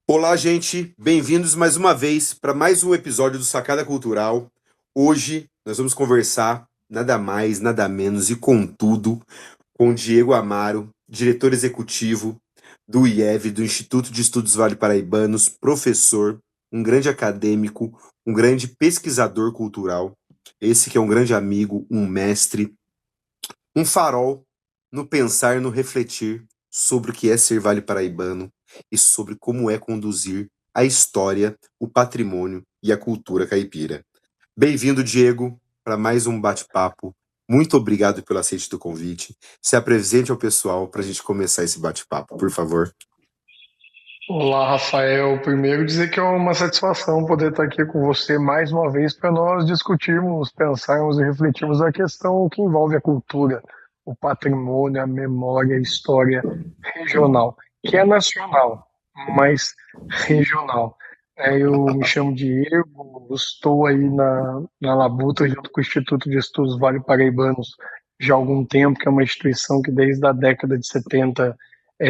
Olá, gente, bem-vindos mais uma vez para mais um episódio do Sacada Cultural. Hoje nós vamos conversar nada mais, nada menos e contudo com Diego Amaro, diretor executivo do IEV, do Instituto de Estudos Vale Paraibanos, professor, um grande acadêmico, um grande pesquisador cultural, esse que é um grande amigo, um mestre, um farol no pensar e no refletir sobre o que é ser Vale Paraibano e sobre como é conduzir a história, o patrimônio e a cultura caipira. Bem-vindo, Diego, para mais um bate-papo. Muito obrigado pelo aceite do convite. Se apresente ao pessoal para a gente começar esse bate-papo, por favor. Olá, Rafael. Primeiro dizer que é uma satisfação poder estar aqui com você mais uma vez para nós discutirmos, pensarmos e refletirmos a questão que envolve a cultura, o patrimônio, a memória, a história regional, que é nacional, mas regional. Eu me chamo Diego, estou aí na Labuta junto com o Instituto de Estudos Vale Paraibanos já há algum tempo, que é uma instituição que desde a década de 70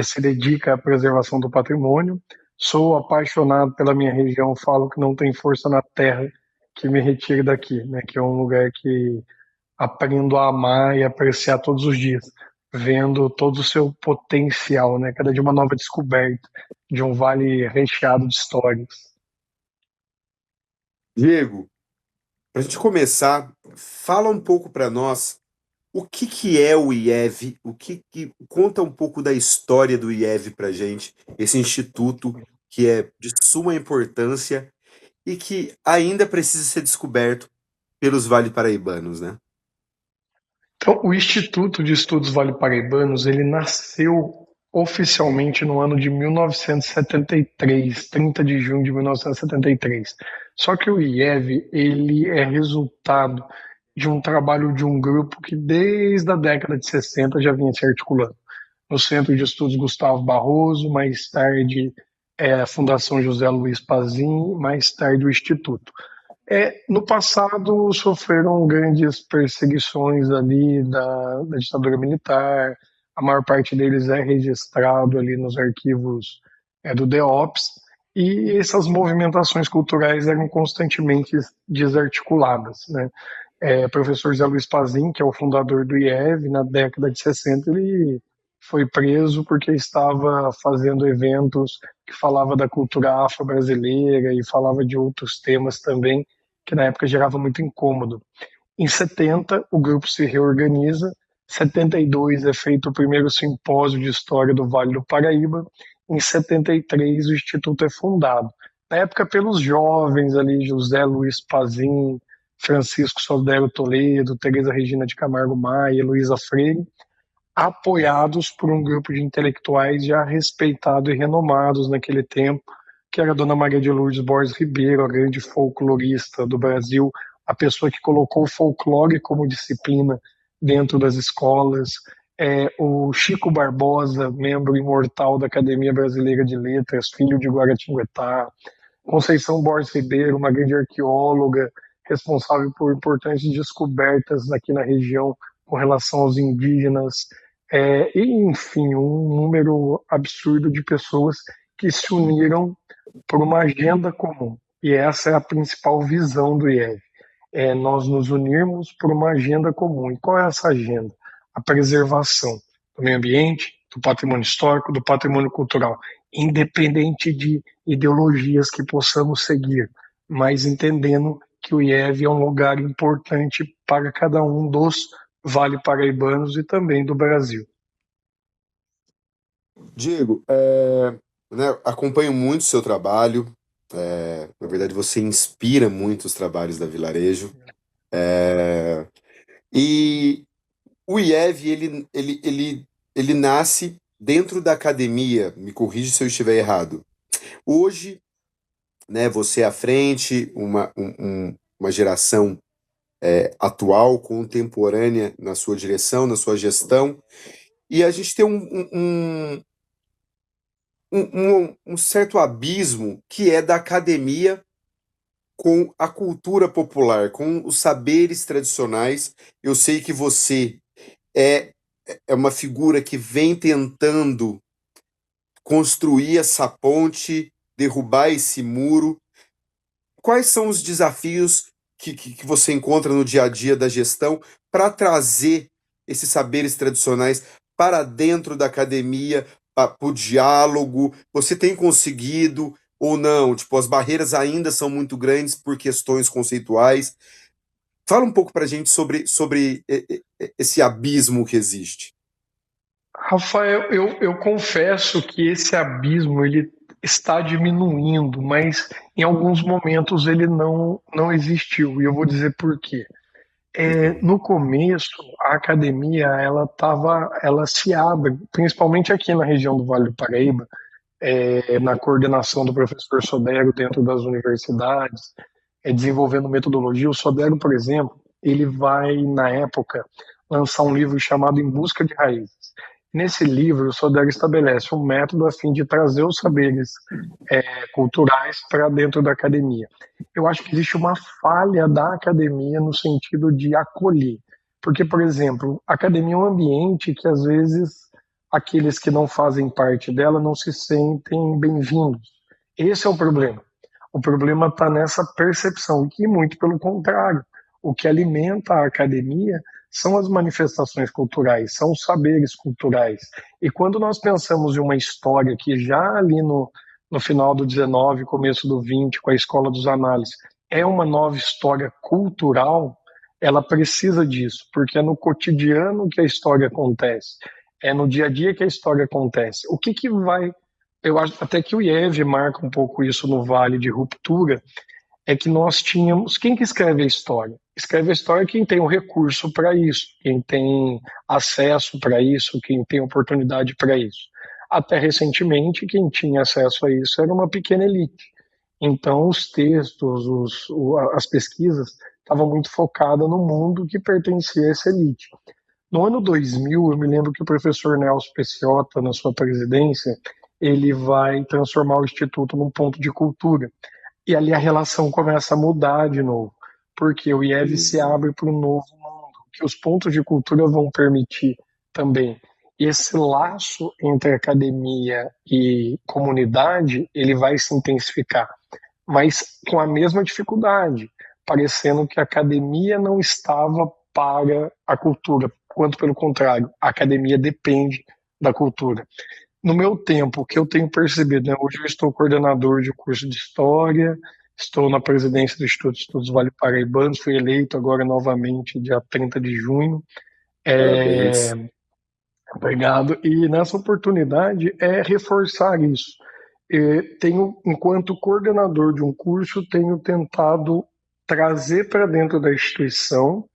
se dedica à preservação do patrimônio. Sou apaixonado pela minha região, falo que não tem força na terra que me retire daqui, né? Que é um lugar que aprendo a amar e apreciar todos os dias, vendo todo o seu potencial, né? Cada dia uma nova descoberta de um vale recheado de histórias. Diego, para a gente começar, fala um pouco para nós o que é o IEV, conta um pouco da história do IEV para a gente, esse instituto que é de suma importância e que ainda precisa ser descoberto pelos Vale Paraibanos, né? Então, o Instituto de Estudos Vale Paraibanos, ele nasceu oficialmente no ano de 1973, 30 de junho de 1973. Só que o IEV, ele é resultado de um trabalho de um grupo que desde a década de 60 já vinha se articulando. No Centro de Estudos Gustavo Barroso, mais tarde a Fundação José Luiz Pazin, mais tarde o Instituto. No passado sofreram grandes perseguições ali da ditadura militar, a maior parte deles é registrado ali nos arquivos do DEOPS, e essas movimentações culturais eram constantemente desarticuladas, né? Professor Zé Luiz Pazin, que é o fundador do IEV, na década de 60, ele foi preso porque estava fazendo eventos que falava da cultura afro-brasileira e falava de outros temas também, que na época gerava muito incômodo. Em 70, o grupo se reorganiza. Em 72 é feito o primeiro simpósio de história do Vale do Paraíba. Em 73, o Instituto é fundado. Na época, pelos jovens ali, José Luiz Pazin, Francisco Sodero Toledo, Teresa Regina de Camargo Maia, Luísa Freire, apoiados por um grupo de intelectuais já respeitados e renomados naquele tempo, que era a Dona Maria de Lourdes Borges Ribeiro, a grande folclorista do Brasil, a pessoa que colocou o folclore como disciplina dentro das escolas, o Chico Barbosa, membro imortal da Academia Brasileira de Letras, filho de Guaratinguetá, Conceição Borges Ribeiro, uma grande arqueóloga, responsável por importantes descobertas aqui na região com relação aos indígenas, e, enfim, um número absurdo de pessoas que se uniram por uma agenda comum. E essa é a principal visão do IEV. Nós nos unirmos por uma agenda comum. E qual é essa agenda? A preservação do meio ambiente, do patrimônio histórico, do patrimônio cultural, independente de ideologias que possamos seguir, mas entendendo que o IEV é um lugar importante para cada um dos Vale Paraibanos e também do Brasil. Diego, né, acompanho muito o seu trabalho. Na verdade, você inspira muito os trabalhos da Vilarejo. E o IEV, ele nasce dentro da academia. Me corrige se eu estiver errado. Hoje, né, você à frente, uma geração atual, contemporânea na sua direção, na sua gestão, e a gente tem um certo abismo que é da academia com a cultura popular, com os saberes tradicionais. Eu sei que você é, é uma figura que vem tentando construir essa ponte, derrubar esse muro. Quais são os desafios que você encontra no dia a dia da gestão para trazer esses saberes tradicionais para dentro da academia, para o diálogo? Você tem conseguido ou não? Tipo, as barreiras ainda são muito grandes por questões conceituais. Fala um pouco para a gente sobre esse abismo que existe. Rafael, eu confesso que esse abismo ele está diminuindo, mas em alguns momentos ele não existiu, e eu vou dizer por quê. Uhum. No começo, a academia ela se abre, principalmente aqui na região do Vale do Paraíba, na coordenação do professor Sodero dentro das universidades, desenvolvendo metodologia. O Sodero, por exemplo, ele vai, na época, lançar um livro chamado Em Busca de Raízes. Nesse livro, o Sodero estabelece um método a fim de trazer os saberes culturais para dentro da academia. Eu acho que existe uma falha da academia no sentido de acolher. Porque, por exemplo, a academia é um ambiente que, às vezes, aqueles que não fazem parte dela não se sentem bem-vindos. Esse é o problema. O problema está nessa percepção, que muito pelo contrário. O que alimenta a academia são as manifestações culturais, são os saberes culturais. E quando nós pensamos em uma história que já ali no final do 19, começo do 20, com a Escola dos Análises, é uma nova história cultural, ela precisa disso, porque é no cotidiano que a história acontece, é no dia a dia que a história acontece. O que vai. Eu acho até que o IEV marca um pouco isso no Vale de Ruptura, é que nós tínhamos. Quem que escreve a história? Escreve a história quem tem o recurso para isso, quem tem acesso para isso, quem tem oportunidade para isso. Até recentemente, quem tinha acesso a isso era uma pequena elite. Então, os textos, as pesquisas estavam muito focadas no mundo que pertencia a essa elite. No ano 2000, eu me lembro que o professor Nelson Peciota, na sua presidência, ele vai transformar o Instituto num ponto de cultura. E ali a relação começa a mudar de novo, porque o IEV se abre para um novo mundo, que os pontos de cultura vão permitir também. E esse laço entre academia e comunidade, ele vai se intensificar, mas com a mesma dificuldade, parecendo que a academia não estava para a cultura, quanto pelo contrário, a academia depende da cultura. No meu tempo, o que eu tenho percebido, né, hoje eu estou coordenador de um curso de História, estou na presidência do Instituto de Estudos Vale Paraibanos, fui eleito agora novamente dia 30 de junho. É, Parabéns. obrigado. E nessa oportunidade é reforçar isso. Tenho, enquanto coordenador de um curso, tenho tentado trazer para dentro da instituição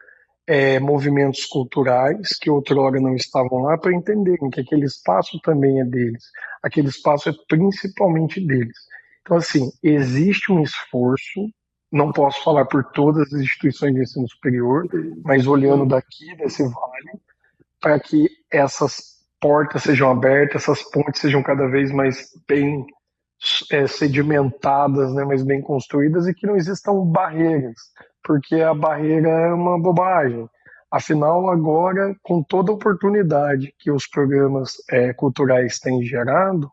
movimentos culturais que outrora não estavam lá para entenderem que aquele espaço também é deles, aquele espaço é principalmente deles. Então, assim, existe um esforço, não posso falar por todas as instituições de ensino superior, mas olhando daqui desse vale, para que essas portas sejam abertas, essas pontes sejam cada vez mais bem sedimentadas, né, mas bem construídas e que não existam barreiras, porque a barreira é uma bobagem. Afinal, agora, com toda a oportunidade que os programas culturais têm gerado,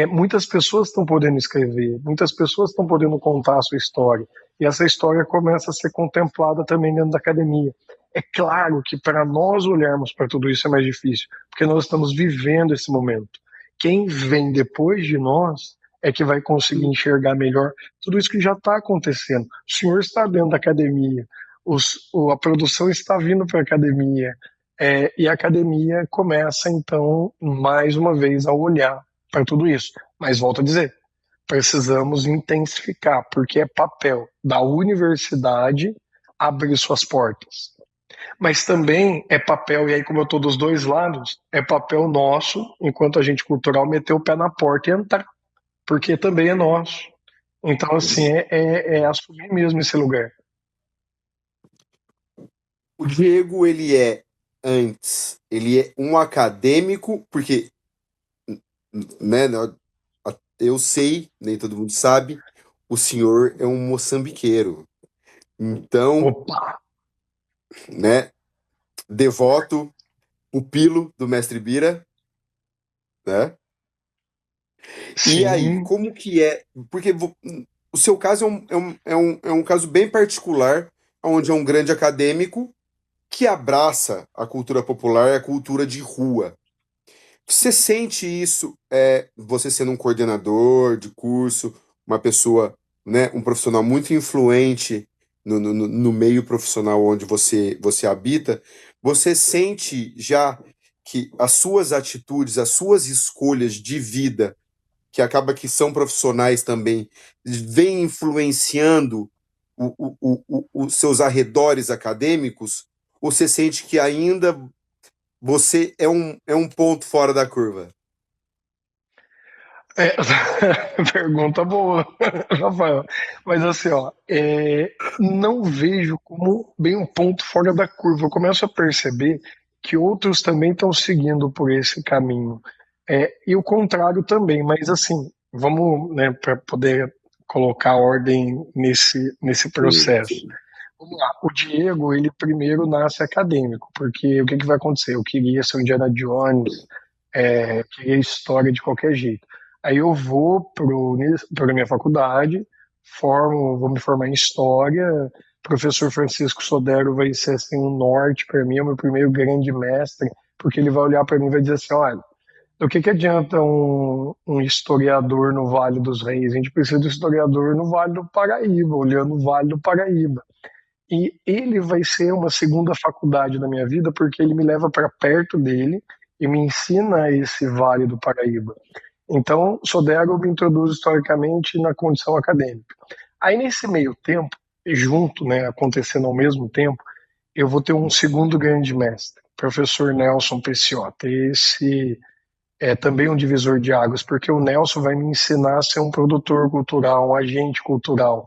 muitas pessoas estão podendo escrever, muitas pessoas estão podendo contar a sua história, e essa história começa a ser contemplada também dentro da academia. É claro que para nós olharmos para tudo isso é mais difícil, porque nós estamos vivendo esse momento. Quem vem depois de nós é que vai conseguir enxergar melhor tudo isso que já está acontecendo. O senhor está dentro da academia, a produção está vindo para a academia, e a academia começa, então, mais uma vez, a olhar para tudo isso. Mas volto a dizer, precisamos intensificar, porque é papel da universidade abrir suas portas. Mas também é papel, e aí como eu estou dos dois lados, é papel nosso, enquanto agente cultural, meter o pé na porta e entrar, porque também é nosso. Então, assim, é assumir mesmo esse lugar. O Diego, ele é, antes, ele é um acadêmico, porque, né, eu sei, nem todo mundo sabe, o senhor é um moçambiqueiro. Então, Opa! né, devoto, pupilo do Mestre Bira, né? E aí, Sim, como que é? Porque o seu caso é um caso bem particular, onde é um grande acadêmico que abraça a cultura popular e a cultura de rua. Você sente isso, você sendo um coordenador de curso, uma pessoa, né, um profissional muito influente no meio profissional onde você habita, você sente já que as suas atitudes, as suas escolhas de vida, que acaba que são profissionais também, vêm influenciando os seus arredores acadêmicos, ou você sente que ainda você é um ponto fora da curva? é, pergunta boa, Rafael. Mas assim, ó, não vejo como bem um ponto fora da curva. Eu começo a perceber que outros também estão seguindo por esse caminho. E o contrário também, mas assim, vamos, né, para poder colocar ordem nesse Sim, processo. Vamos lá. O Diego, ele primeiro nasce acadêmico, porque o que que vai acontecer? Eu queria ser o Indiana Jones, queria história de qualquer jeito. Aí eu vou para minha faculdade, vou me formar em história. O professor Francisco Sodero vai ser assim um norte para mim, é o meu primeiro grande mestre, porque ele vai olhar para mim e vai dizer assim, olha, do que adianta um historiador no Vale dos Reis? A gente precisa de um historiador no Vale do Paraíba, olhando o Vale do Paraíba. E ele vai ser uma segunda faculdade na minha vida, porque ele me leva para perto dele e me ensina esse Vale do Paraíba. Então, Sodero me introduz historicamente na condição acadêmica. Aí, nesse meio tempo, junto, né, acontecendo ao mesmo tempo, eu vou ter um segundo grande mestre, professor Nelson Pecciota. Esse é também um divisor de águas, porque o Nelson vai me ensinar a ser um produtor cultural, um agente cultural,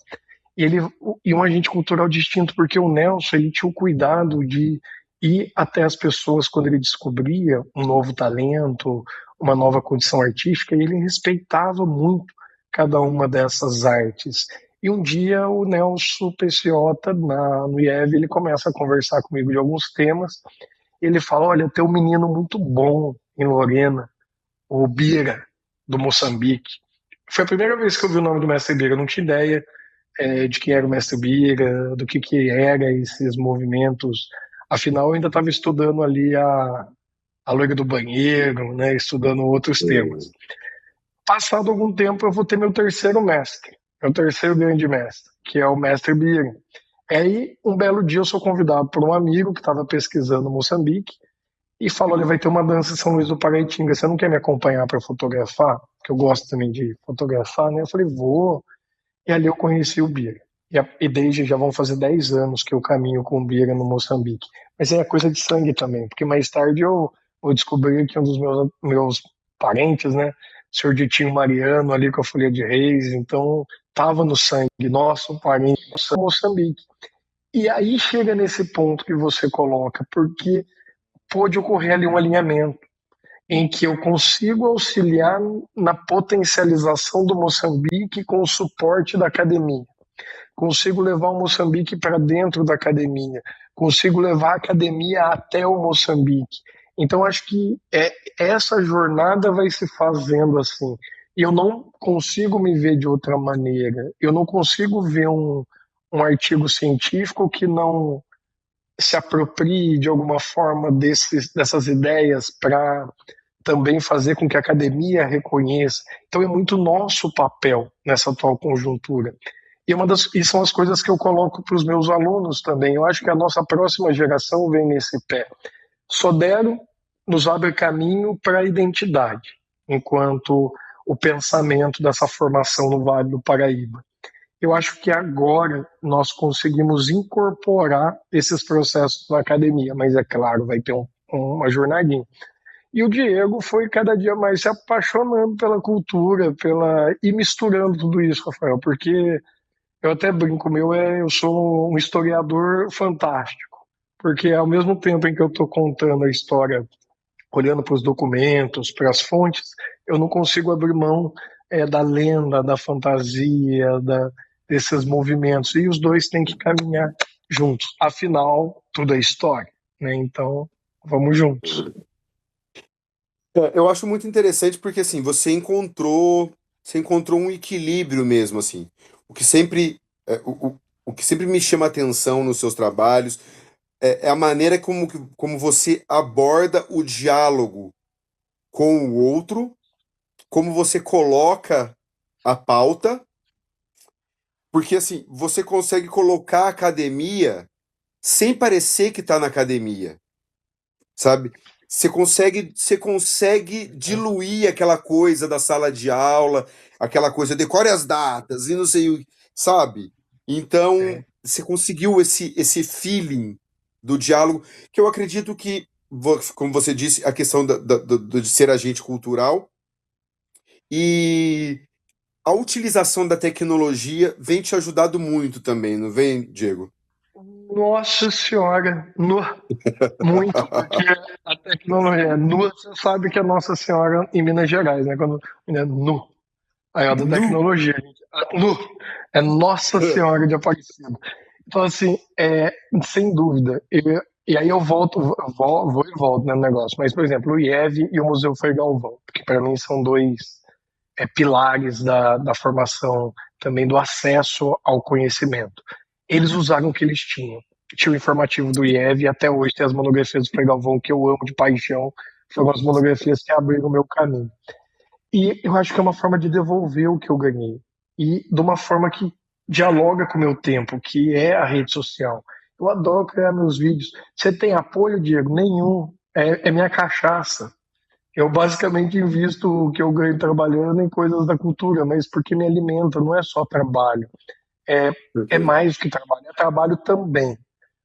ele e um agente cultural distinto, porque o Nelson ele tinha o cuidado de ir até as pessoas quando ele descobria um novo talento, uma nova condição artística, e ele respeitava muito cada uma dessas artes. E um dia o Nelson Peciota, no IEV, ele começa a conversar comigo de alguns temas. Ele fala: Olha, tem um menino muito bom em Lorena, o Bira, do Moçambique. Foi a primeira vez que eu vi o nome do mestre Bira, eu não tinha ideia de quem era o mestre Bira, do que era esses movimentos. Afinal, eu ainda estava estudando ali a loira do banheiro, né, estudando outros temas. sim. Passado algum tempo, eu vou ter meu terceiro mestre, meu terceiro grande mestre, que é o mestre Bira. Aí, um belo dia, eu sou convidado por um amigo que estava pesquisando Moçambique e falou: Olha, vai ter uma dança em São Luís do Paraitinga, você não quer me acompanhar para fotografar? Que eu gosto também de fotografar, né? Eu falei: Vou. E ali eu conheci o Bira. E desde já vão fazer 10 anos que eu caminho com o Bira no Moçambique. Mas é coisa de sangue também, porque mais tarde eu descobri que um dos meus parentes, né, o senhor Ditinho Mariano, ali com a Folia de Reis, então tava no sangue, nosso parente no Moçambique. E aí chega nesse ponto que você coloca, porque pôde ocorrer ali um alinhamento em que eu consigo auxiliar na potencialização do Moçambique com o suporte da academia. Consigo levar o Moçambique para dentro da academia. Consigo levar a academia até o Moçambique. Então, acho que essa jornada vai se fazendo assim. E eu não consigo me ver de outra maneira. Eu não consigo ver um artigo científico que não se aproprie de alguma forma dessas ideias para também fazer com que a academia reconheça. Então é muito nosso papel nessa atual conjuntura. E são as coisas que eu coloco para os meus alunos também. Eu acho que a nossa próxima geração vem nesse pé. Sodero nos abre caminho para a identidade, enquanto o pensamento dessa formação no Vale do Paraíba. Eu acho que agora nós conseguimos incorporar esses processos na academia, mas é claro, vai ter uma jornadinha. E o Diego foi cada dia mais se apaixonando pela cultura, e misturando tudo isso, Rafael, porque eu até brinco, eu sou um historiador fantástico, porque ao mesmo tempo em que eu estou contando a história, olhando para os documentos, para as fontes, eu não consigo abrir mão da lenda, da fantasia, desses movimentos. E os dois têm que caminhar juntos. Afinal, tudo é história, né? Então, vamos juntos. Eu acho muito interessante porque assim, você encontrou um equilíbrio mesmo assim. O que sempre o que sempre me chama atenção nos seus trabalhos é a maneira como você aborda o diálogo com o outro, como você coloca a pauta, porque assim, você consegue colocar a academia sem parecer que está na academia, sabe? Você consegue diluir aquela coisa da sala de aula, aquela coisa, decore as datas e não sei o, sabe? Então, É. você conseguiu esse feeling do diálogo, que eu acredito que, como você disse, a questão de ser agente cultural e a utilização da tecnologia vem te ajudado muito também, não vem, Diego? Nossa Senhora, muito, porque a tecnologia nua, você sabe que é Nossa Senhora em Minas Gerais, né? Quando é nu, aí é da Nu! tecnologia, gente. Nu é Nossa Senhora de Aparecida. Então, assim, sem dúvida. E aí eu volto, vou e volto, né, no negócio. Mas, por exemplo, o IEV e o Museu Frei Galvão, que para mim são dois pilares da formação, também do acesso ao conhecimento. Eles usaram o que eles tinham. Tinha o informativo do IEV e até hoje tem as monografias do Frei Galvão, que eu amo de paixão. Foram as monografias que abriram o meu caminho. E eu acho que é uma forma de devolver o que eu ganhei. E de uma forma que dialoga com o meu tempo, que é a rede social. Eu adoro criar meus vídeos. Você tem apoio, Diego? Nenhum. É minha cachaça. Eu basicamente invisto o que eu ganho trabalhando em coisas da cultura, mas porque me alimenta, não é só trabalho. É, é mais do que trabalho. É trabalho também,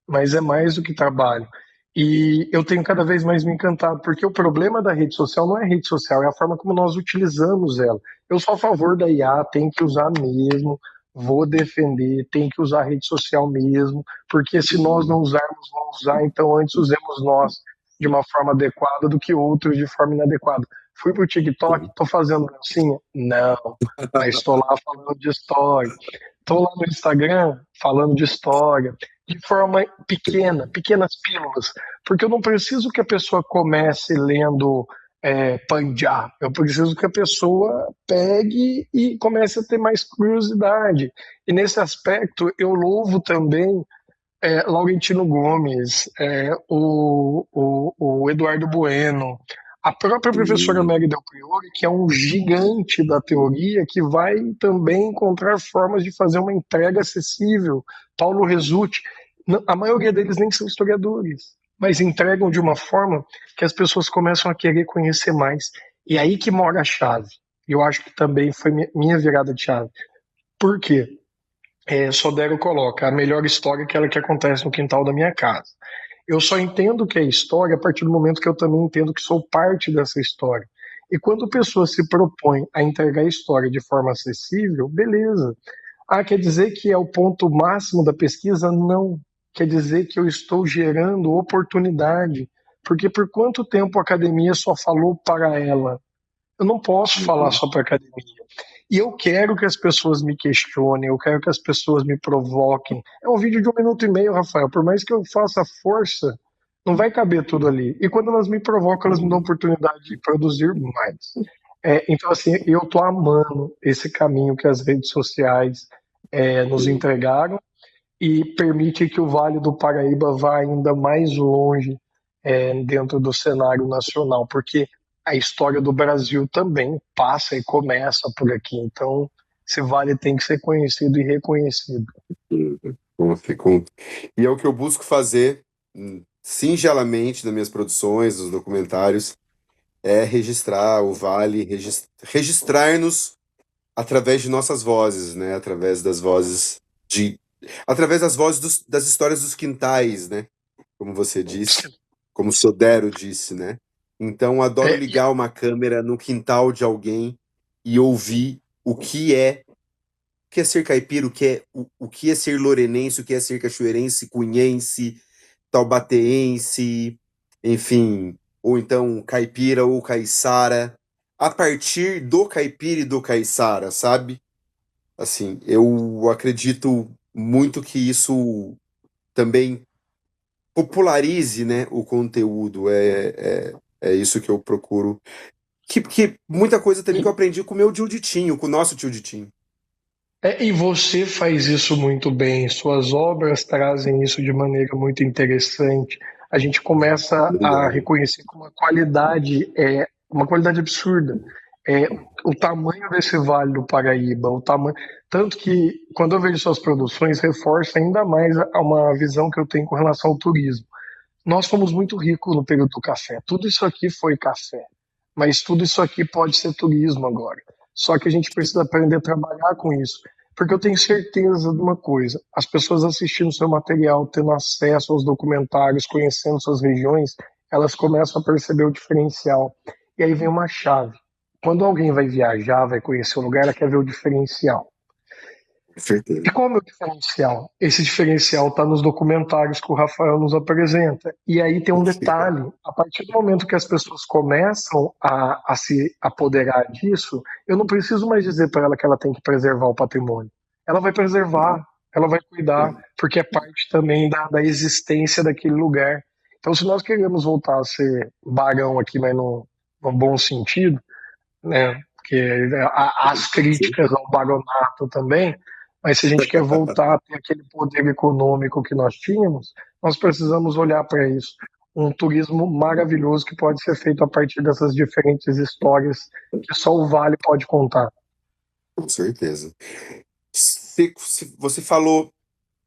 mas é mais do que trabalho. E eu tenho cada vez mais me encantado, porque o problema da rede social não é a rede social, é a forma como nós utilizamos ela. Eu sou a favor da IA, tem que usar mesmo, vou defender, tem que usar a rede social mesmo, porque se nós não usarmos, vão usar, então antes usemos nós de uma forma adequada do que outros de forma inadequada. Fui pro TikTok, tô fazendo dancinha? Não, mas estou lá falando de história. Estou lá no Instagram falando de história, de forma pequena, pequenas pílulas, porque eu não preciso que a pessoa comece lendo Punjab, eu preciso que a pessoa pegue e comece a ter mais curiosidade. E nesse aspecto, eu louvo também Laurentino Gomes, o Eduardo Bueno, a própria professora Sim. Mary Del Priore, que é um gigante da teoria, que vai também encontrar formas de fazer uma entrega acessível. Paulo Resutti, a maioria deles nem são historiadores, mas entregam de uma forma que as pessoas começam a querer conhecer mais. E aí que mora a chave. Eu acho que também foi minha virada de chave. Por quê? Sodero coloca a melhor história é aquela que acontece no quintal da minha casa. Eu só entendo que é história a partir do momento que eu também entendo que sou parte dessa história. E quando a pessoa se propõe a entregar a história de forma acessível, beleza. Ah, quer dizer que é o ponto máximo da pesquisa? Não. Quer dizer que eu estou gerando oportunidade. Porque por quanto tempo a academia só falou para ela? Eu não posso falar Uhum. só para academia. E eu quero que as pessoas me questionem, eu quero que as pessoas me provoquem. É um vídeo de 1 minuto e meio, Rafael. Por mais que eu faça força, não vai caber tudo ali. E quando elas me provocam, elas me dão a oportunidade de produzir mais. Então, assim, eu tô amando esse caminho que as redes sociais nos entregaram e permite que o Vale do Paraíba vá ainda mais longe dentro do cenário nacional, porque a história do Brasil também passa e começa por aqui. Então, esse vale tem que ser conhecido e reconhecido. Uhum. E é o que eu busco fazer, singelamente, nas minhas produções, nos documentários, é registrar o Vale, registrar-nos através de nossas vozes, né? De, através das vozes das histórias dos quintais, né? Como você disse, como Sodero disse, né? Então, adoro É, ligar uma câmera no quintal de alguém e ouvir o que é ser caipira, o que é ser lorenense, o que é ser cachoeirense, cunhense, taubateense, enfim, ou então caipira ou caiçara. a partir do caipira e do caiçara, sabe? Assim, eu acredito muito que isso também popularize, né, o conteúdo. É isso que eu procuro. Que muita coisa também que eu aprendi com o meu tio Ditinho, com o nosso tio Ditinho. E você faz isso muito bem, suas obras trazem isso de maneira muito interessante. A gente começa a Obrigado. reconhecer que uma qualidade absurda. É, o tamanho desse Vale do Paraíba, o tamanho, tanto que quando eu vejo suas produções, reforça ainda mais uma visão que eu tenho com relação ao turismo. Nós fomos muito ricos no período do café. Tudo isso aqui foi café, mas tudo isso aqui pode ser turismo agora. Só que a gente precisa aprender a trabalhar com isso, porque eu tenho certeza de uma coisa: as pessoas assistindo seu material, tendo acesso aos documentários, conhecendo suas regiões, elas começam a perceber o diferencial. E aí vem uma chave. Quando alguém vai viajar, vai conhecer o lugar, ela quer ver o diferencial. Com certeza. E qual é o meu diferencial? Esse diferencial está nos documentários que o Rafael nos apresenta. E aí tem um detalhe: a partir do momento que as pessoas começam a se apoderar disso, eu não preciso mais dizer para ela que ela tem que preservar o patrimônio. Ela vai preservar, ela vai cuidar, porque é parte também da existência daquele lugar. Então, se nós queremos voltar a ser barão aqui, mas no bom sentido, né? Porque as críticas ao baronato também, mas se a gente quer voltar a ter aquele poder econômico que nós tínhamos, nós precisamos olhar para isso. Um turismo maravilhoso que pode ser feito a partir dessas diferentes histórias que só o Vale pode contar. Com certeza. Você falou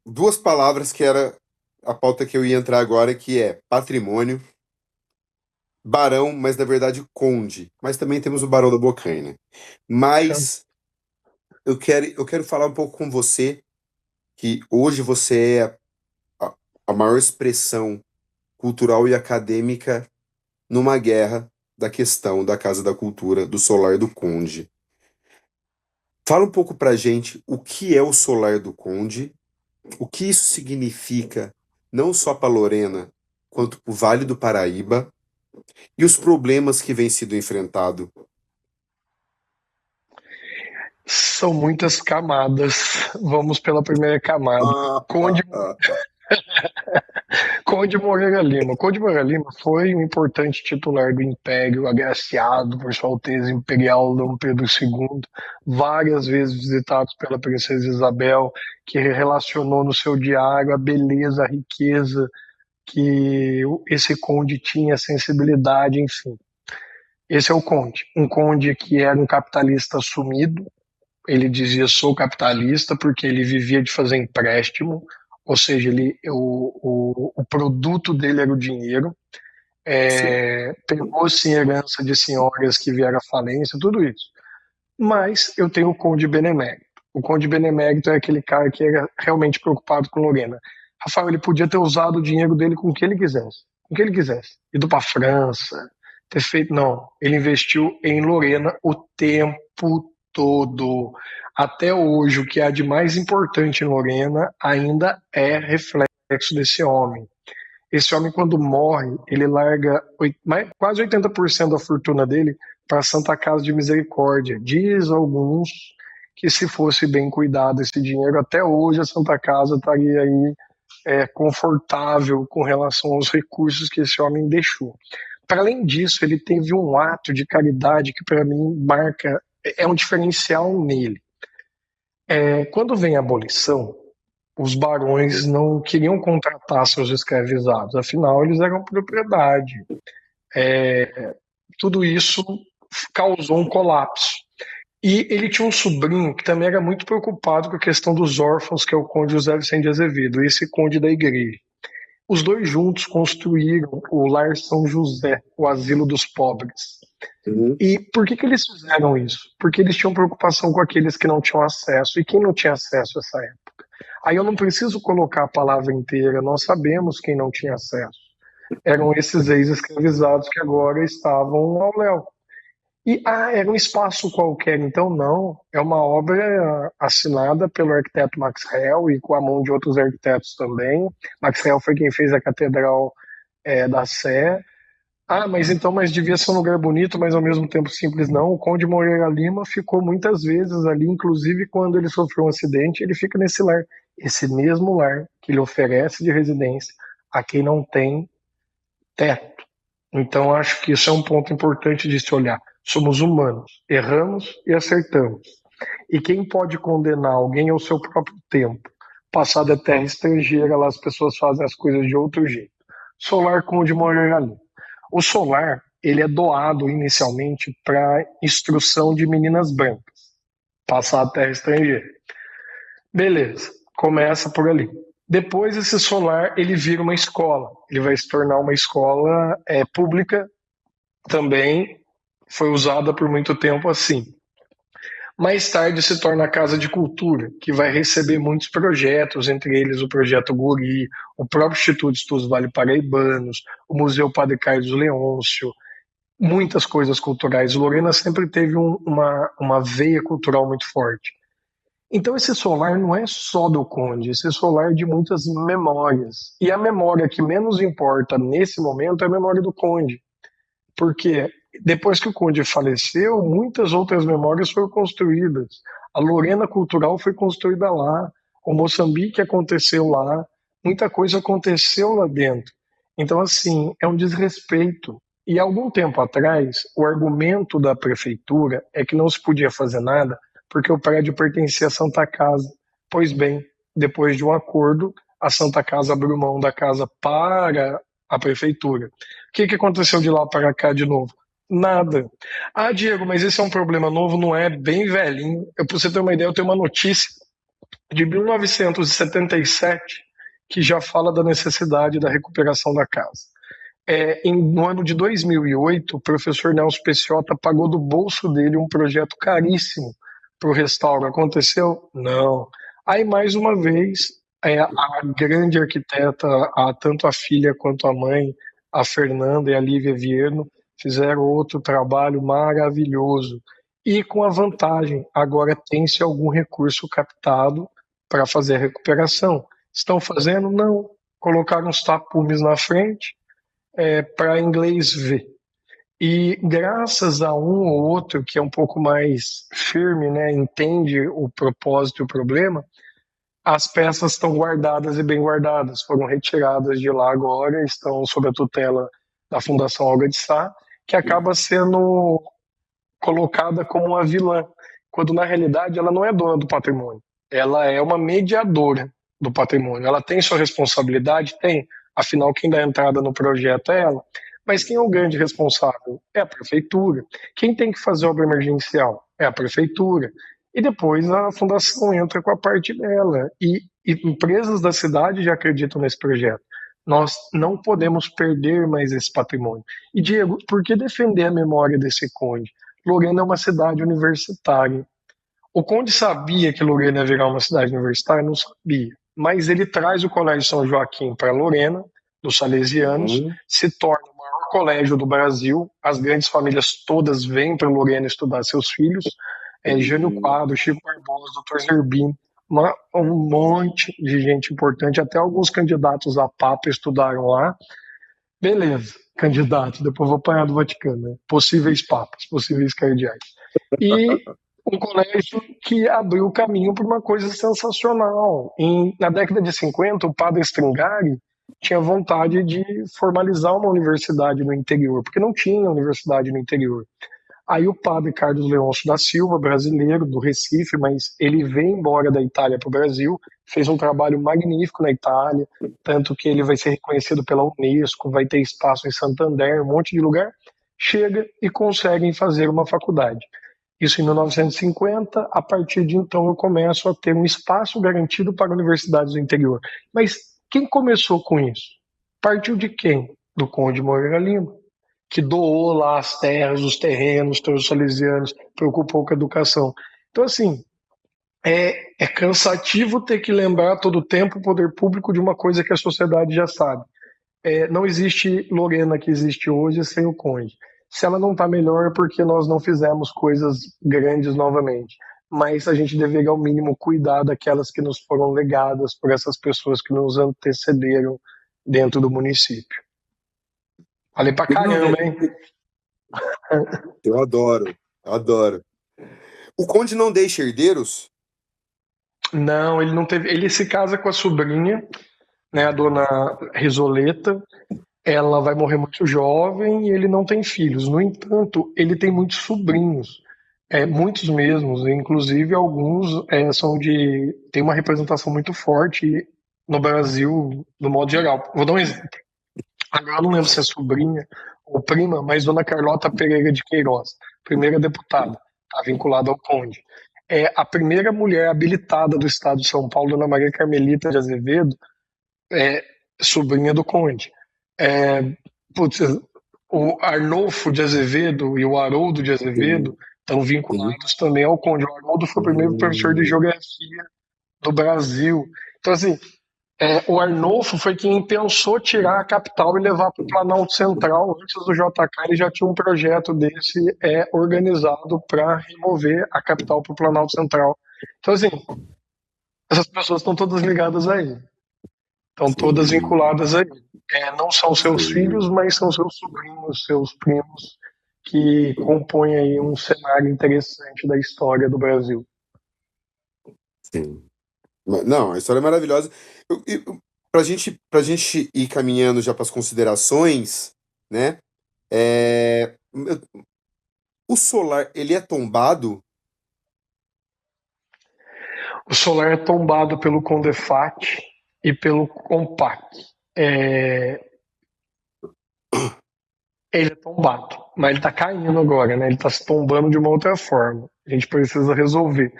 duas palavras que era a pauta que eu ia entrar agora, que é patrimônio, barão, mas na verdade conde. Mas também temos o barão da Bocaina. Mas eu quero falar um pouco com você, que hoje você é a, a maior expressão cultural e acadêmica numa guerra da questão da Casa da Cultura, do Solar do Conde. Fala um pouco pra gente o que é o Solar do Conde, o que isso significa, não só para Lorena, quanto para o Vale do Paraíba, e os problemas que vem sido enfrentado. São muitas camadas. Vamos pela primeira camada. Conde Conde Moreira Lima. Conde Moreira Lima foi um importante titular do Império, agraciado por Sua Alteza Imperial Dom Pedro II, várias vezes visitado pela Princesa Isabel, que relacionou no seu diário a beleza, a riqueza que esse conde tinha, a sensibilidade, enfim. Esse é o conde. Um conde que era um capitalista assumido. Ele dizia: sou capitalista, porque ele vivia de fazer empréstimo, ou seja, o produto dele era o dinheiro. Sim, Pegou-se em herança de senhoras que vieram à falência, tudo isso. Mas eu tenho o Conde Benemérito. O Conde Benemérito é aquele cara que era realmente preocupado com Lorena. Rafael, ele podia ter usado o dinheiro dele com o que ele quisesse. Com o que ele quisesse. Ido para a França, ter feito. Não. Ele investiu em Lorena o tempo todo. Até hoje, o que há de mais importante em Lorena ainda é reflexo desse homem. Esse homem, quando morre, ele larga quase 80% da fortuna dele para a Santa Casa de Misericórdia. Diz alguns que, se fosse bem cuidado esse dinheiro, até hoje a Santa Casa estaria aí confortável com relação aos recursos que esse homem deixou. Para além disso, ele teve um ato de caridade que, para mim, marca, é um diferencial nele. Quando vem a abolição, os barões não queriam contratar seus escravizados, afinal, eles eram propriedade. Tudo isso causou um colapso. E ele tinha um sobrinho que também era muito preocupado com a questão dos órfãos, que é o Conde José Vicente de Azevedo, esse conde da igreja. Os dois juntos construíram o Lar São José, o asilo dos pobres. uhum, E por que eles fizeram isso? Porque eles tinham preocupação com aqueles que não tinham acesso. E quem não tinha acesso a essa época? Aí eu não preciso colocar a palavra inteira, nós sabemos quem não tinha acesso. Eram esses ex-escravizados que agora estavam ao léu. E, era um espaço qualquer, então não. É uma obra assinada pelo arquiteto Max Hell e com a mão de outros arquitetos também. Max Hell foi quem fez a Catedral da Sé. Ah, mas devia ser um lugar bonito, mas ao mesmo tempo simples. Não, o Conde Moreira Lima ficou muitas vezes ali, inclusive quando ele sofreu um acidente, ele fica nesse lar. Esse mesmo lar que ele oferece de residência a quem não tem teto. Então, acho que isso é um ponto importante de se olhar. Somos humanos, erramos e acertamos. E quem pode condenar alguém ao seu próprio tempo? Passado é terra estrangeira, lá as pessoas fazem as coisas de outro jeito. Solar Conde Moreira Lima. O solar, ele é doado inicialmente para instrução de meninas brancas. Passar a terra estrangeira. Beleza, começa por ali. Depois esse solar, ele vira uma escola. Ele vai se tornar uma escola pública também, foi usada por muito tempo assim. Mais tarde se torna a Casa de Cultura, que vai receber muitos projetos, entre eles o Projeto Guri, o próprio Instituto de Estudos Vale Paraibanos, o Museu Padre Carlos Leôncio, muitas coisas culturais. Lorena sempre teve uma veia cultural muito forte. Então esse solar não é só do Conde, esse solar é de muitas memórias. E a memória que menos importa nesse momento é a memória do Conde, porque depois que o Conde faleceu, muitas outras memórias foram construídas. A Lorena Cultural foi construída lá, o Moçambique aconteceu lá, muita coisa aconteceu lá dentro. Então, assim, é um desrespeito. E há algum tempo atrás, o argumento da prefeitura é que não se podia fazer nada porque o prédio pertencia à Santa Casa. Pois bem, depois de um acordo, a Santa Casa abriu mão da casa para a prefeitura. O que aconteceu de lá para cá de novo? Nada. Ah, Diego, mas esse é um problema novo, não é? Bem velhinho. Para você ter uma ideia, eu tenho uma notícia de 1977 que já fala da necessidade da recuperação da casa. No ano de 2008, o professor Nelson Peciota pagou do bolso dele um projeto caríssimo para o restauro. Aconteceu? Não. Aí, mais uma vez, a grande arquiteta, tanto a filha quanto a mãe, a Fernanda e a Lívia Vierno, fizeram outro trabalho maravilhoso. E com a vantagem, agora tem-se algum recurso captado para fazer a recuperação. Estão fazendo? Não. Colocaram uns tapumes na frente, para inglês ver. E graças a um ou outro que é um pouco mais firme, né, entende o propósito e o problema, as peças estão guardadas e bem guardadas. Foram retiradas de lá agora, estão sob a tutela da Fundação Olga de Sá, que acaba sendo colocada como uma vilã, quando na realidade ela não é dona do patrimônio. Ela é uma mediadora do patrimônio. Ela tem sua responsabilidade? Tem. Afinal, quem dá entrada no projeto é ela. Mas quem é o grande responsável? É a prefeitura. Quem tem que fazer obra emergencial? É a prefeitura. E depois a fundação entra com a parte dela. E empresas da cidade já acreditam nesse projeto. Nós não podemos perder mais esse patrimônio. E, Diego, por que defender a memória desse conde? Lorena é uma cidade universitária. O Conde sabia que Lorena ia virar uma cidade universitária? Não sabia. Mas ele traz o Colégio São Joaquim para Lorena, dos Salesianos, Uhum. se torna o maior colégio do Brasil. As grandes famílias todas vêm para Lorena estudar seus filhos. Jânio Uhum. Quadro, Chico Barbosa, Dr. Zerbini, um monte de gente importante. Até alguns candidatos a Papa estudaram lá. Beleza, candidato, depois vou apanhar do Vaticano, né? Possíveis papas, possíveis cardeais. E um colégio que abriu o caminho para uma coisa sensacional. Na década de 50, o padre Stringari tinha vontade de formalizar uma universidade no interior, porque não tinha universidade no interior. Aí o padre Carlos Leôncio da Silva, brasileiro, do Recife, mas ele veio embora da Itália para o Brasil, fez um trabalho magnífico na Itália, tanto que ele vai ser reconhecido pela Unesco, vai ter espaço em Santander, um monte de lugar, chega e conseguem fazer uma faculdade. Isso em 1950, a partir de então eu começo a ter um espaço garantido para universidades do interior. Mas quem começou com isso? Partiu de quem? Do Conde Moreira Lima, que doou lá as terras, os terrenos, os salesianos, preocupou com a educação. Então, assim, é cansativo ter que lembrar todo o tempo o poder público de uma coisa que a sociedade já sabe. Não existe Lorena que existe hoje sem o Conde. Se ela não está melhor é porque nós não fizemos coisas grandes novamente. Mas a gente deveria, ao mínimo, cuidar daquelas que nos foram legadas por essas pessoas que nos antecederam dentro do município. Falei pra Ele não caramba, de- hein? Eu adoro, eu adoro. O Conde não deixa herdeiros? Não, ele não teve. Ele se casa com a sobrinha, né, a dona Risoleta. Ela vai morrer muito jovem e ele não tem filhos. No entanto, ele tem muitos sobrinhos, muitos mesmos, inclusive alguns são de. Tem uma representação muito forte no Brasil, no modo geral. Vou dar um exemplo. Agora eu não lembro se é sobrinha ou prima, mas Dona Carlota Pereira de Queiroz, primeira deputada, está vinculada ao Conde. É a primeira mulher habilitada do estado de São Paulo, Dona Maria Carmelita de Azevedo, é sobrinha do Conde. É, putz, o Arnolfo de Azevedo e o Haroldo de Azevedo Sim, estão sim. vinculados também ao Conde. O Haroldo foi o primeiro professor de Hum, geografia do Brasil. Então, assim, o Arnolfo foi quem pensou tirar a capital e levar para o Planalto Central. Antes do JK, ele já tinha um projeto desse organizado para remover a capital para o Planalto Central. Então, assim, essas pessoas estão todas ligadas aí. Estão todas sim, vinculadas aí. Não são seus filhos, sim, mas são seus sobrinhos, seus primos, que compõem aí um cenário interessante da história do Brasil. sim. Não, a história é maravilhosa. Pra gente ir caminhando já para as considerações, né? O solar, ele é tombado? O Solar é tombado pelo Condefat e pelo Compac. É, ele é tombado, mas ele está caindo agora, né? Ele está se tombando de uma outra forma. A gente precisa resolver.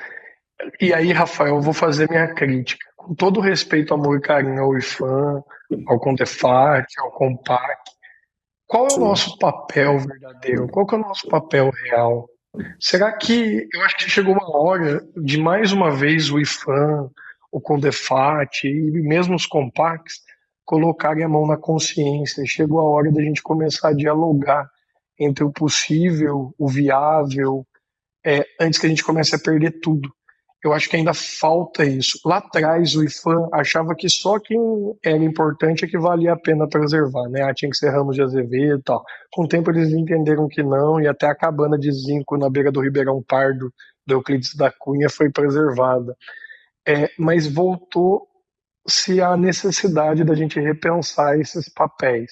E aí, Rafael, eu vou fazer minha crítica. Com todo respeito, amor e carinho ao IFAM, ao Condefat, ao Compac, qual é o Sim. nosso papel verdadeiro? Qual que é o nosso papel real? Será que eu acho que chegou uma hora de mais uma vez o IFAM, o Condefat e mesmo os Compacs colocarem a mão na consciência? Chegou a hora da gente começar a dialogar entre o possível, o viável, antes que a gente comece a perder tudo. Eu acho que ainda falta isso. Lá atrás, o IFAM achava que só quem era importante é que valia a pena preservar, né? Tinha que ser Ramos de Azevedo e tal. Com o tempo eles entenderam que não, e até a cabana de zinco na beira do Ribeirão Pardo, do Euclides da Cunha, foi preservada. Mas voltou-se a necessidade da gente repensar esses papéis.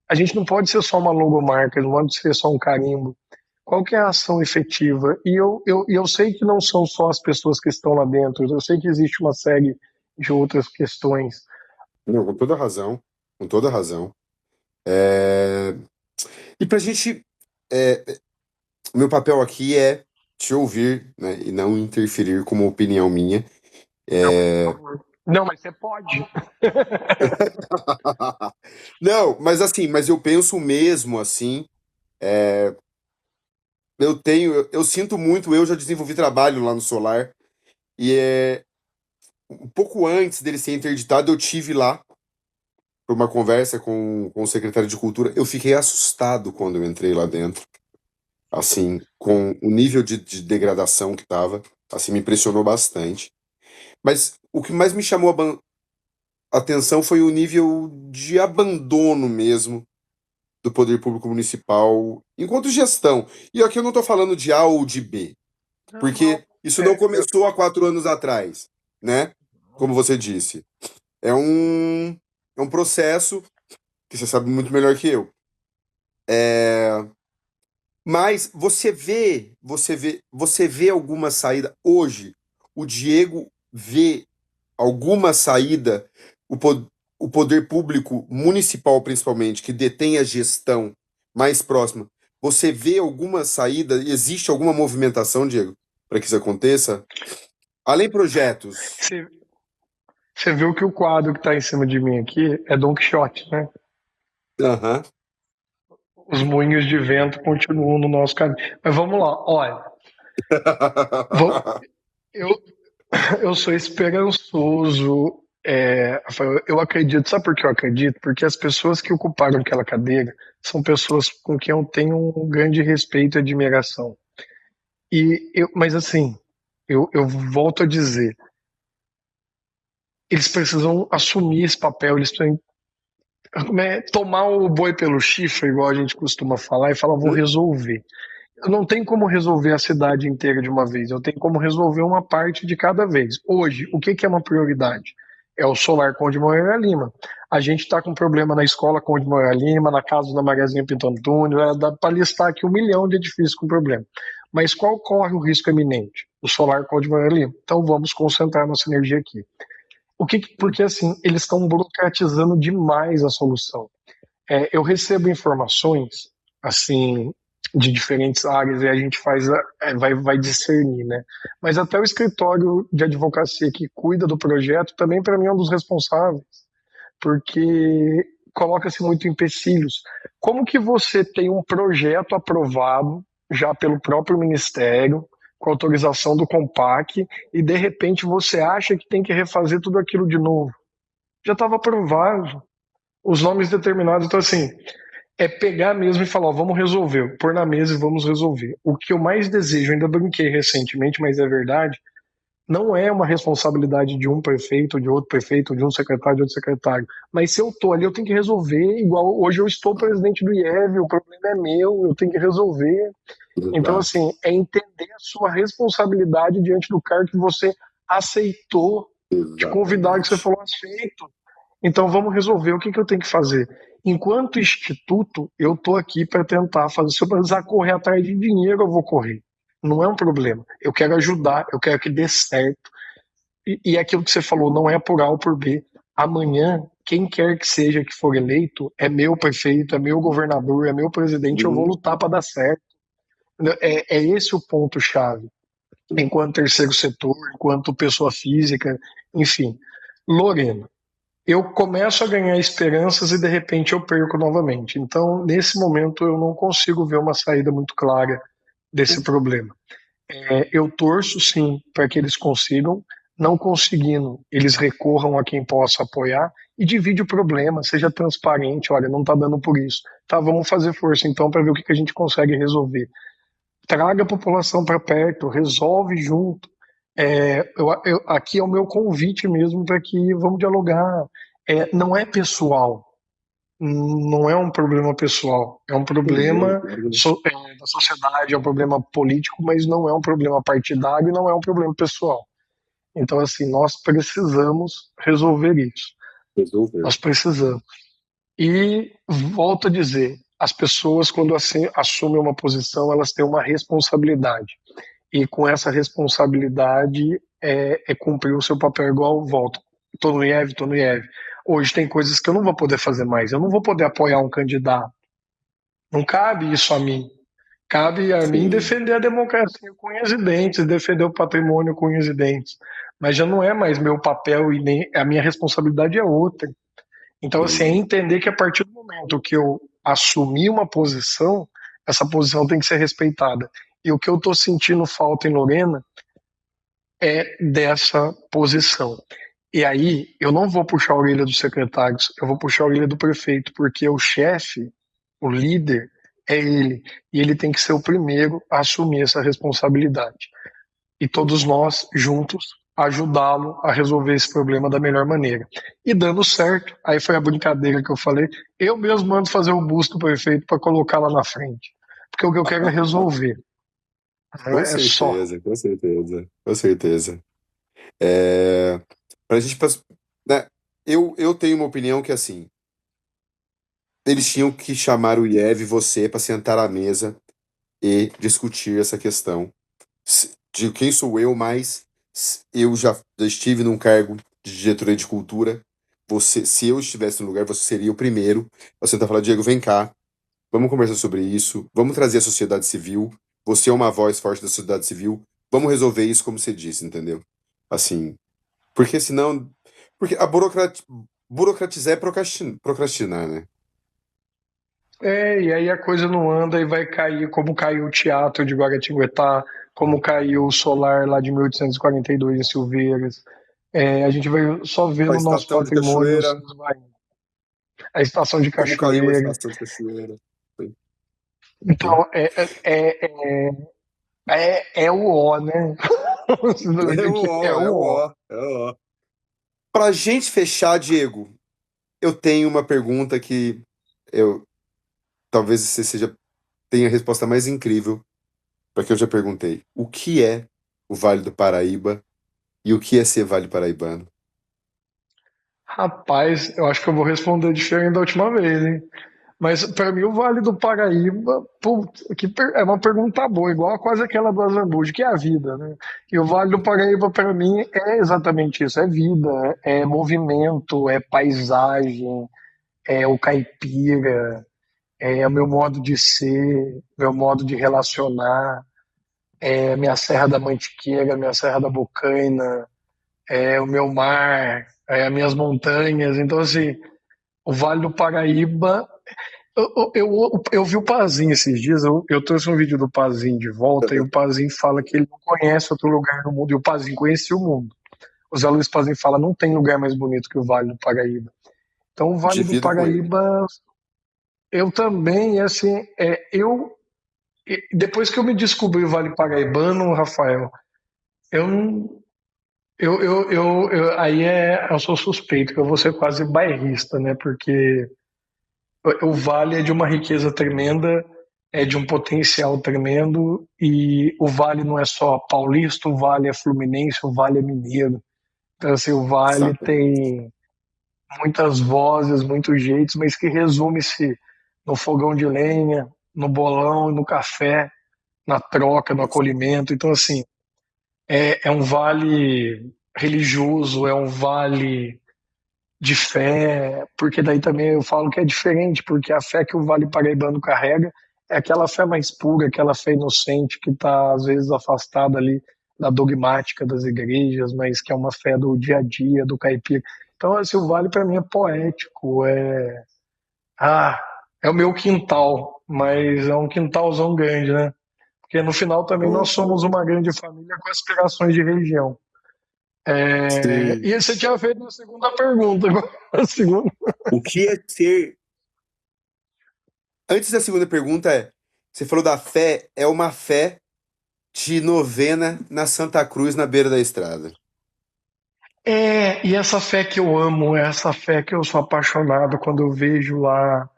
A gente não pode ser só uma logomarca, não pode ser só um carimbo. Qual que é a ação efetiva? E eu sei que não são só as pessoas que estão lá dentro, eu sei que existe uma série de outras questões. Não, com toda razão. Com toda razão. É, E pra gente. é, O meu papel aqui é te ouvir, né? E não interferir com uma opinião minha. Não, mas por É, favor. Não, mas você pode. Não, mas assim, mas eu penso mesmo assim. Eu sinto muito, eu já desenvolvi trabalho lá no Solar. E um pouco antes dele ser interditado, eu tive lá para uma conversa com o secretário de Cultura. Eu fiquei assustado quando eu entrei lá dentro, assim, com o nível de degradação que tava, assim, me impressionou bastante. Mas o que mais me chamou a atenção foi o nível de abandono mesmo do poder público municipal enquanto gestão. E aqui eu não estou falando de A ou de B, Não, não. porque isso não começou há 4 anos atrás, né? Como você disse. É um, é um processo que você sabe muito melhor que eu. Mas você vê alguma saída hoje? O Diego vê alguma saída, o poder público municipal principalmente, que detém a gestão mais próxima. Você vê alguma saída? Existe alguma movimentação, Diego, para que isso aconteça? Além projetos. Você, você viu que o quadro que está em cima de mim aqui é Don Quixote, né? Aham. Os moinhos de vento continuam no nosso caminho. Mas vamos lá, olha. Vamos, eu, eu sou esperançoso. Rafael, eu acredito, sabe por que eu acredito? Porque as pessoas que ocuparam aquela cadeira são pessoas com quem eu tenho um grande respeito e admiração. Mas assim, eu volto a dizer, eles precisam assumir esse papel, eles precisam tomar o boi pelo chifre, igual a gente costuma falar, e falar, vou resolver. Eu não tenho como resolver a cidade inteira de uma vez, eu tenho como resolver uma parte de cada vez. Hoje, o que é uma prioridade? É o solar Conde Moreira Lima. A gente está com problema na escola Conde Moreira Lima, na casa da Mariazinha Pinto Antônio, dá para listar aqui 1 milhão de edifícios com problema. Mas qual corre o risco eminente? O solar Conde Moreira Lima. Então vamos concentrar nossa energia aqui. Porque assim, eles estão burocratizando demais a solução. Eu recebo informações assim de diferentes áreas e a gente vai discernir, né? Mas até o escritório de advocacia que cuida do projeto também para mim é um dos responsáveis, porque coloca-se muito empecilhos. Como que você tem um projeto aprovado já pelo próprio Ministério, com autorização do Compac, e de repente você acha que tem que refazer tudo aquilo de novo? Já estava aprovado, os nomes determinados. Então, assim, é pegar mesmo e falar, ó, vamos resolver, pôr na mesa e vamos resolver. O que eu mais desejo, ainda brinquei recentemente, mas é verdade, não é uma responsabilidade de um prefeito, de outro prefeito, de um secretário, de outro secretário. Mas se eu estou ali, eu tenho que resolver. Igual hoje eu estou presidente do IEV, o problema é meu, eu tenho que resolver. Então, Exato. assim, é entender a sua responsabilidade diante do cargo que você aceitou, te convidar, que você Exatamente. falou aceito. Então, vamos resolver o que eu tenho que fazer. Enquanto instituto, eu estou aqui para tentar fazer. Se eu precisar correr atrás de dinheiro, eu vou correr. Não é um problema. Eu quero ajudar, eu quero que dê certo. E aquilo que você falou, não é por A ou por B. Amanhã, quem quer que seja que for eleito, é meu prefeito, é meu governador, é meu presidente, eu vou Uhum. lutar para dar certo. É esse o ponto-chave. Enquanto terceiro setor, enquanto pessoa física, enfim. Lorena, eu começo a ganhar esperanças e de repente eu perco novamente. Então, nesse momento, eu não consigo ver uma saída muito clara desse problema. Eu torço sim para que eles consigam, não conseguindo, eles recorram a quem possa apoiar e divide o problema, seja transparente, olha, não está dando por isso. Tá, vamos fazer força então para ver o que a gente consegue resolver. Traga a população para perto, resolve junto. Aqui é o meu convite mesmo para que vamos dialogar. Não é pessoal, não é um problema pessoal, é um problema da sociedade, é um problema político, mas não é um problema partidário e não é um problema pessoal. Então, assim, nós precisamos resolver isso. Resolver. Nós precisamos. E volto a dizer, as pessoas, quando assim, assumem uma posição, elas têm uma responsabilidade. E com essa responsabilidade é cumprir o seu papel igual volta. Estou no IEV, estou no IEV. Hoje tem coisas que eu não vou poder fazer mais. Eu não vou poder apoiar um candidato. Não cabe isso a mim. Cabe a mim Sim. defender a democracia com unhas e dentes, defender o patrimônio com unhas e dentes. Mas já não é mais meu papel e nem a minha responsabilidade é outra. Então, assim, é Entendi. entender que a partir do momento que eu assumir uma posição, essa posição tem que ser respeitada. E o que eu estou sentindo falta em Lorena é dessa posição. E aí, eu não vou puxar a orelha dos secretários, eu vou puxar a orelha do prefeito, porque o chefe, o líder, é ele. E ele tem que ser o primeiro a assumir essa responsabilidade. E todos nós, juntos, ajudá-lo a resolver esse problema da melhor maneira. E dando certo, aí foi a brincadeira que eu falei, eu mesmo mando fazer o busto do prefeito para colocar lá na frente. Porque o que eu quero é resolver. Não Com é só. certeza, com certeza, com certeza. É, pra gente, né, eu tenho uma opinião que, assim, eles tinham que chamar o IEV e você para sentar à mesa e discutir essa questão. De quem sou eu, mas eu já estive num cargo de diretoria de cultura. Você, se eu estivesse no lugar, você seria o primeiro a sentar e falar, Diego, vem cá, vamos conversar sobre isso, vamos trazer a sociedade civil. Você é uma voz forte da sociedade civil. Vamos resolver isso como você disse, entendeu? Assim, porque senão. Porque burocratizar é procrastinar, né? E aí a coisa não anda e vai cair, como caiu o teatro de Guaratinguetá, como caiu o solar lá de 1842 em Silveiras. A gente vai só A vendo o nosso estação de patrimônio se Cachoeira, esvaindo. A estação de como caiu a Cachoeira. estação de Cachoeira. Então, é o O, né? É o É ó, é o o O. ó, é o ó. Pra gente fechar, Diego, eu tenho uma pergunta que eu talvez você tenha a resposta mais incrível para que eu já perguntei. O que é o Vale do Paraíba e o que é ser Vale Paraibano? Rapaz, eu acho que eu vou responder diferente da última vez, hein? Mas para mim o Vale do Paraíba, putz, é uma pergunta boa, igual quase aquela do Azambuja, que é a vida, né? E o Vale do Paraíba para mim é exatamente isso, é vida, é movimento, é paisagem, é o caipira, é o meu modo de ser, meu modo de relacionar, é minha Serra da Mantiqueira, minha Serra da Bocaina, é o meu mar, é as minhas montanhas. Então, assim, o Vale do Paraíba. Eu vi o Pazinho esses dias, eu trouxe um vídeo do Pazinho de volta e o Pazinho fala que ele não conhece outro lugar no mundo, e o Pazinho conhecia o mundo. O Zé Luiz Pazinho fala, não tem lugar mais bonito que o Vale do Paraíba. Então, o Vale do Divido com ele. Paraíba, eu também, assim, depois que eu me descobri o Vale Paraibano, Rafael, eu não. Eu sou suspeito, que eu vou ser quase bairrista, né? Porque o Vale é de uma riqueza tremenda, é de um potencial tremendo, e o Vale não é só paulista, o Vale é fluminense, o Vale é mineiro. Então, assim, o Vale Exatamente. tem muitas vozes, muitos jeitos, mas que resume-se no fogão de lenha, no bolão, no café, na troca, no acolhimento. Então, assim, é um vale religioso, é um vale de fé, porque daí também eu falo que é diferente, porque a fé que o Vale Paraibano carrega é aquela fé mais pura, aquela fé inocente que está às vezes afastada ali da dogmática das igrejas, mas que é uma fé do dia a dia, do caipira. Então, assim, o Vale para mim é poético, ah, é o meu quintal, mas é um quintalzão grande, né? Porque no final também nós somos uma grande família com aspirações de região. Sim. E você tinha feito a segunda pergunta, agora a segunda. O que é ser. Antes da segunda pergunta você falou da fé, é uma fé de novena na Santa Cruz, na beira da estrada. E essa fé que eu amo, essa fé que eu sou apaixonado quando eu vejo lá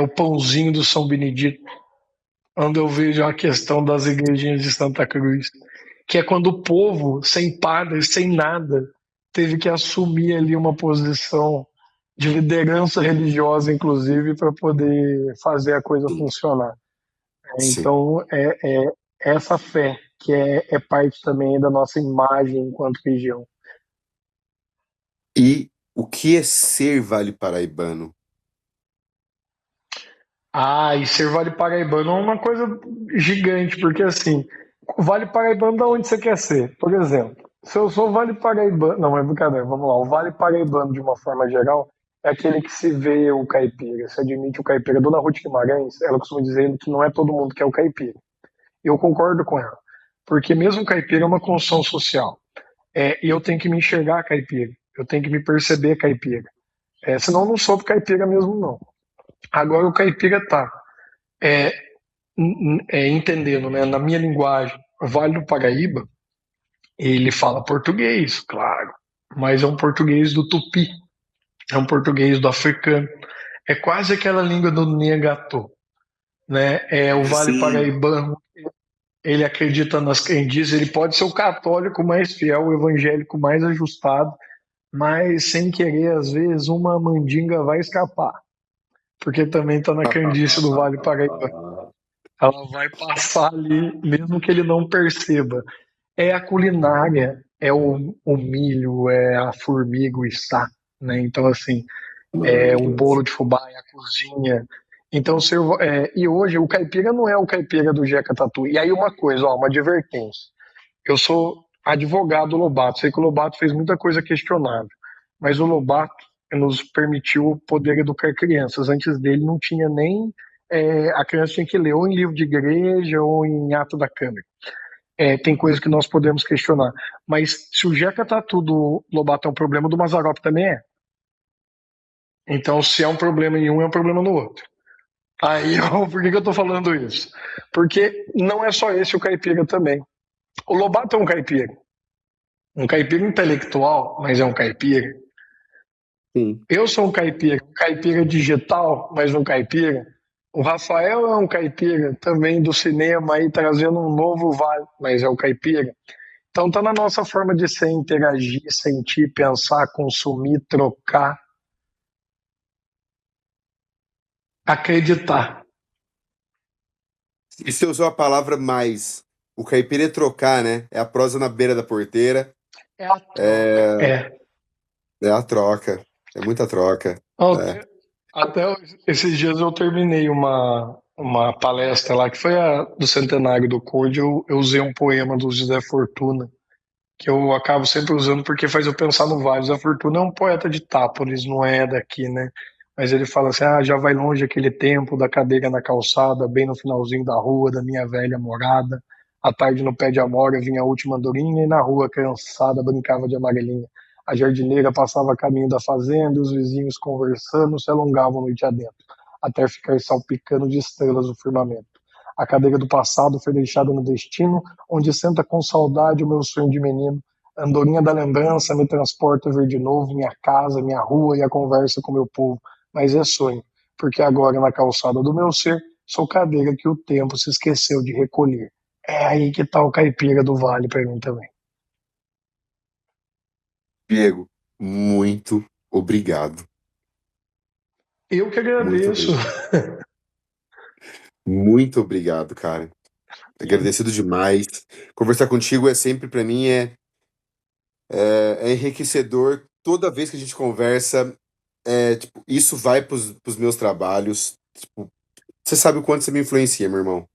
o pãozinho do São Benedito, quando eu vejo a questão das igrejinhas de Santa Cruz, que é quando o povo, sem padre, sem nada, teve que assumir ali uma posição de liderança religiosa, inclusive, para poder fazer a coisa Sim. funcionar. Sim. Então, essa fé que é parte também da nossa imagem enquanto região. E o que é ser Vale Paraibano? E ser Vale Paraibano é uma coisa gigante, porque assim, Vale Paraibano da onde você quer ser? Por exemplo, se eu sou Vale Paraibano, não, é brincadeira, vamos lá, o Vale Paraibano de uma forma geral é aquele que se vê o caipira, se admite o caipira. Dona Ruth Guimarães, ela costuma dizer que não é todo mundo que é o caipira. Eu concordo com ela, porque mesmo o caipira é uma construção social, e eu tenho que me enxergar caipira, eu tenho que me perceber caipira, senão eu não sou caipira mesmo não. Agora o caipira tá é, entendendo, né, na minha linguagem, o Vale do Paraíba, ele fala português, claro, mas é um português do tupi, é um português do africano, é quase aquela língua do Niangatô, né? É o Vale Sim. Paraibano, ele acredita nas crendices, ele pode ser o católico mais fiel, o evangélico mais ajustado, mas sem querer, às vezes, uma mandinga vai escapar, porque também está na crendice do Vale Paraíba. Ela vai passar ali, mesmo que ele não perceba. É a culinária, é o milho, é a formiga, o içá, né? Então, assim, é o Maravilhoso. bolo de fubá, é a cozinha. Então, e hoje o caipira não é o caipira do Jeca Tatu. E aí uma coisa, ó, uma advertência. Eu sou advogado do Lobato, sei que o Lobato fez muita coisa questionável, mas o Lobato nos permitiu poder educar crianças. Antes dele não tinha nem a criança tinha que ler ou em livro de igreja ou em ato da Câmara. Tem coisas que nós podemos questionar. Mas se o Jeca Tatu do Lobato é um problema, do Mazzaropi também é. Então, se é um problema em um, é um problema no outro. Aí, por que eu tô falando isso? Porque não é só esse o caipira também. O Lobato é um caipira. Um caipira intelectual, mas é um caipira. Sim. Eu sou um caipira digital, mas um caipira. O Rafael é um caipira também do cinema aí, trazendo um novo vale, mas é o caipira. Então tá na nossa forma de ser, interagir, sentir, pensar, consumir, trocar, acreditar. E você usou a palavra mais. O caipira é trocar, né? É a prosa na beira da porteira. É a troca. É, É. é a troca. É muita troca. É. Até, até esses dias eu terminei uma palestra lá, que foi a do centenário do Conde, eu usei um poema do José Fortuna, que eu acabo sempre usando porque faz eu pensar no Vale. José Fortuna é um poeta de Itápolis, não é daqui, né? Mas ele fala assim: ah, já vai longe aquele tempo da cadeira na calçada, bem no finalzinho da rua, da minha velha morada. À tarde no pé de amora vinha a última andorinha e na rua cansada brincava de amarelinha. A jardineira passava a caminho da fazenda e os vizinhos conversando se alongavam noite adentro, até ficar salpicando de estrelas o firmamento. A cadeira do passado foi deixada no destino, onde senta com saudade o meu sonho de menino. A andorinha da lembrança me transporta a ver de novo minha casa, minha rua e a conversa com meu povo. Mas é sonho, porque agora na calçada do meu ser sou cadeira que o tempo se esqueceu de recolher. É aí que tá o caipira do vale para mim também. Diego, muito obrigado. Eu que Muito agradeço. obrigado. Muito obrigado, cara. Agradecido demais. Conversar contigo é sempre, pra mim, é enriquecedor. Toda vez que a gente conversa, tipo, isso vai pros meus trabalhos. Tipo, você sabe o quanto você me influencia, meu irmão.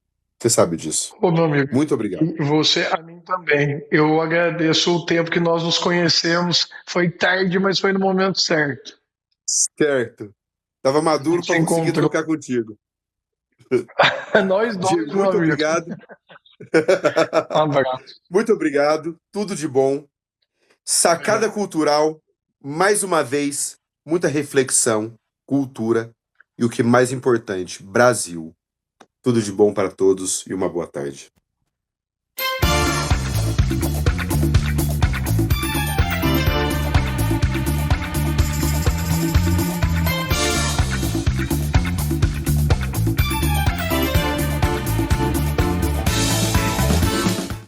Você sabe disso. Ô, meu amigo, Muito obrigado. e você a mim também. Eu agradeço o tempo que nós nos conhecemos. Foi tarde, mas foi no momento certo. Certo. Tava A maduro gente se pra conseguir encontrou. trocar contigo. Nós Diego, dois, meu muito amigo. obrigado. Um abraço. Muito obrigado. Tudo de bom. Sacada Obrigado. cultural, mais uma vez, muita reflexão, cultura e o que mais importante, Brasil. Tudo de bom para todos e uma boa tarde.